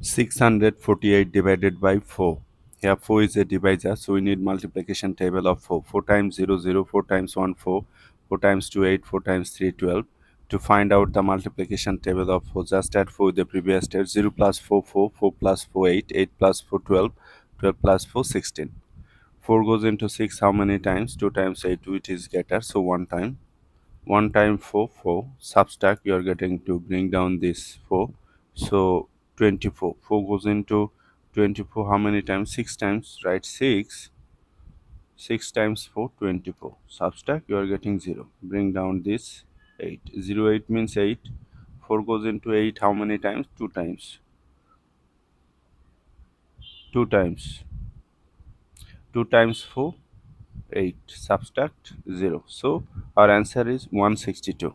648 divided by 4. Here 4 is a divisor, so we need multiplication table of 4. 4 times 0, 0, 4 times 1, 4, 4 times 2, 8, 4 times 3, 12. To find out the multiplication table of 4, just add 4 with the previous step. 0 plus 4, 4, 4 plus 4, 8, 8 plus 4, 12, 12 plus 4, 16. 4 goes into 6 how many times? 2 times 8, which is greater, so 1 time. 1 time 4, 4. Subtract, you are getting to bring down this 4. So 24. 4 goes into 24 how many times? 6 times, right? 6. 6 times 4, 24. Subtract, you are getting 0. Bring down this 8. 0, 8 means 8. 4 goes into 8 how many times? 2 times. 2 times. 2 times 4, 8. Subtract 0. So our answer is 162.